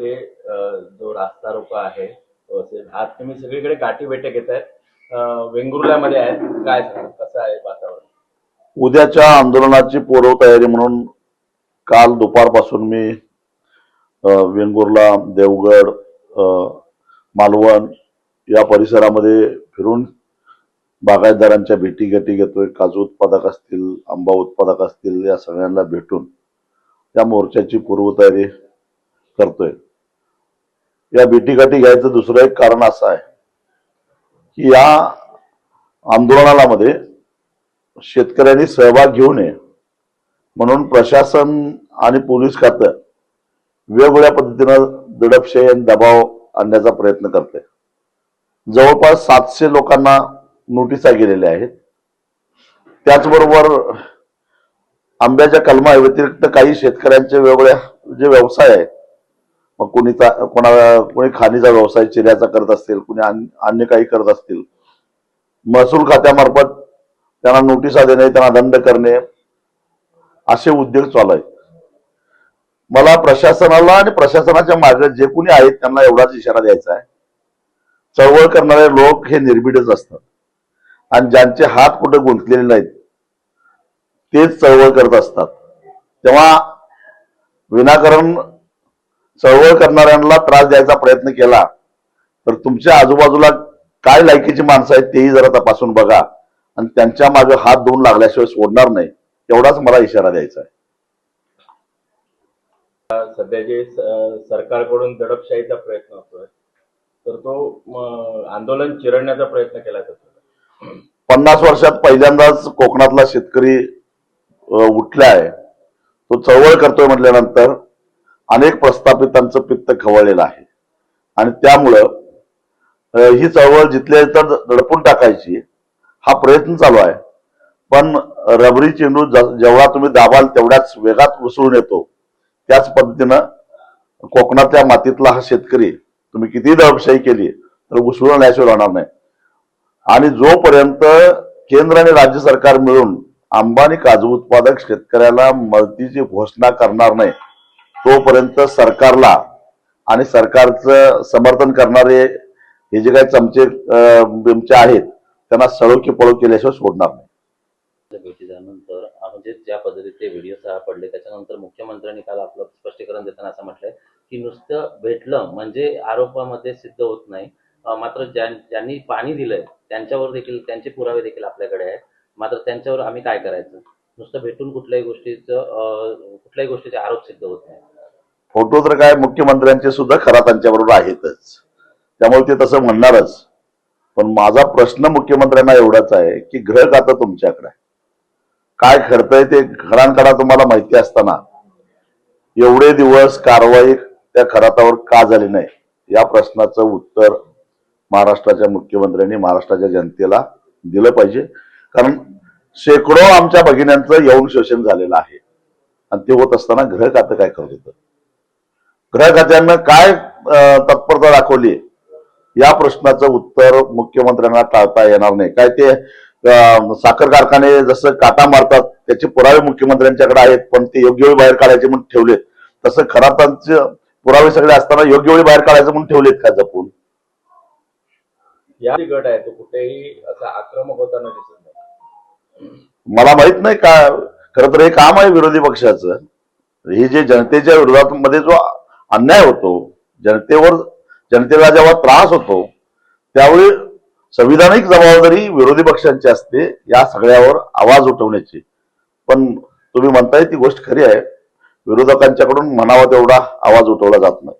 ते जो रास्ता रोको आहे तो असेल. आज तुम्ही सगळीकडे गाठी भेटे घेत आहेत, वेंगुर्ल्यामध्ये आहेत, काय सांगा कसं आहे वातावरण? उद्याच्या आंदोलनाची पूर्वतयारी म्हणून काल दुपारपासून मी वेंगुर्ला, देवगड, मालवण या परिसरामध्ये फिरून बागायतदारांच्या भेटीगाठी घेतोय. काजू उत्पादक असतील, आंबा उत्पादक असतील, या सगळ्यांना भेटून या मोर्चाची पूर्वतयारी करतोय. या भेटीगाठी घ्यायचं दुसरं एक कारण असं आहे की या आंदोलनामध्ये शेतकऱ्यांनी सहभाग घेऊ नये म्हणून प्रशासन आणि पोलीस खातं वेगवेगळ्या पद्धतीनं दडपशाही आणि दबाव आणण्याचा प्रयत्न करते. जवळपास 700 लोकांना नोटिसा गेलेल्या आहेत. त्याचबरोबर आंब्याच्या कलमा व्यतिरिक्त काही शेतकऱ्यांचे वेगवेगळ्या जे व्यवसाय आहेत, मग कोणी खाणीचा व्यवसाय चिऱ्याचा करत असतील, कुणी अन्य काही करत असतील, महसूल खात्यामार्फत त्यांना नोटिसा देणे, त्यांना दंड करणे असे उद्योग चालू आहेत. मला प्रशासनाला आणि प्रशासनाच्या मागे जे कोणी आहेत त्यांना एवढाच इशारा द्यायचा आहे, चळवळ करणारे लोक हे निर्भीडच असतात आणि ज्यांचे हात कुठे गुंतलेले नाहीत तेच चळवळ करत असतात. तेव्हा विनाकारण चळवळ करणाऱ्यांना त्रास द्यायचा प्रयत्न केला तर तुमच्या आजूबाजूला काय लायकीची माणसं आहेत तेही जरा तपासून बघा आणि त्यांच्या मागे हात धुवून लागल्याशिवाय सोडणार नाही, एवढाच मला इशारा द्यायचा आहे. सध्या जे सरकारकडून दडपशाहीचा प्रयत्न होतोय तर तो आंदोलन चिरडण्याचा प्रयत्न केला जातो. 50 वर्षात पहिल्यांदाच कोकणातला शेतकरी उठला आहे. तो चळवळ करतोय म्हटल्यानंतर अनेक प्रस्थापितांचं पित्त खवळलेलं आहे आणि त्यामुळं ही चळवळ जिथल्या तिथं दडपून टाकायची हा प्रयत्न चालू आहे. पण रबरी चेंडू जेवढा तुम्ही दाबाल तेवढ्याच वेगात उसळून येतो. त्याच पद्धतीनं कोकणातल्या मातीतला हा शेतकरी तुम्ही किती दडपशाही केली तर उसळून न्यायशिवाय राहणार नाही. आणि जोपर्यंत केंद्र आणि राज्य सरकार मिळून आंबा आणि काजू उत्पादक शेतकऱ्याला मदतीची घोषणा करणार नाही तोपर्यंत सरकारला आणि सरकारचं समर्थन करणारे हे जे काही चमचे बिमचे आहेत त्यांना सळो की पळो केल्याशिवाय सोडणार नाही. भेटीनंतर म्हणजे ज्या पद्धतीचे व्हिडिओ सापडले त्याच्यानंतर मुख्यमंत्र्यांनी काल आपलं स्पष्टीकरण देताना असं म्हटलंय की नुसतं भेटलं म्हणजे आरोपामध्ये सिद्ध होत नाही, मात्र ज्यांनी पाणी दिलंय त्यांच्यावर देखील त्यांचे पुरावे देखील आपल्याकडे आहेत, मात्र त्यांच्यावर आम्ही काय करायचं? नुसतं भेटून कुठल्याही गोष्टीचे आरोप सिद्ध होत नाही. फोटो तर काय मुख्यमंत्र्यांचे सुद्धा खरा त्यांच्याबरोबर आहेतच, त्यामुळे ते तसं म्हणणारच. पण माझा प्रश्न मुख्यमंत्र्यांना एवढाच आहे की गृह खातं तुमच्याकडे आहे, काय घडतंय ते घरांकडा तुम्हाला माहिती असताना एवढे दिवस कारवाई त्या खरातावर का झाली नाही या प्रश्नाचं उत्तर महाराष्ट्राच्या मुख्यमंत्र्यांनी महाराष्ट्राच्या जनतेला दिलं पाहिजे. कारण शेकडो आमच्या भगिन्यांचं यौन शोषण झालेलं आहे आणि ते होत असताना गृह खातं काय करत होतं, गृह खात्यानं काय तत्परता दाखवली या प्रश्नाचं उत्तर मुख्यमंत्र्यांना टाळता येणार नाही. काय ते साखर कारखाने जसं काटा मारतात त्याचे पुरावे मुख्यमंत्र्यांच्याकडे आहेत पण ते योग्य वेळी बाहेर काढायचे म्हणून ठेवलेत, तसं खरातांचे पुरावे सगळे असताना योग्य वेळी बाहेर काढायचं म्हणून ठेवलेत का जपून? या गट आहे तो कुठेही असा आक्रमक होताना दिसत नाही. मला माहित नाही का, खरं तर हे काम आहे विरोधी पक्षाचं. हे जे जनतेच्या विरोधात मध्ये जो अन्याय होतो, जनतेला जेव्हा त्रास होतो त्यावेळी संविधानिक जबाबदारी विरोधी पक्षांची असते या सगळ्यावर आवाज उठवण्याची. पण तुम्ही म्हणताय ती गोष्ट खरी आहे, विरोधकांच्याकडून म्हणावा तेवढा आवाज उठवला जात नाही.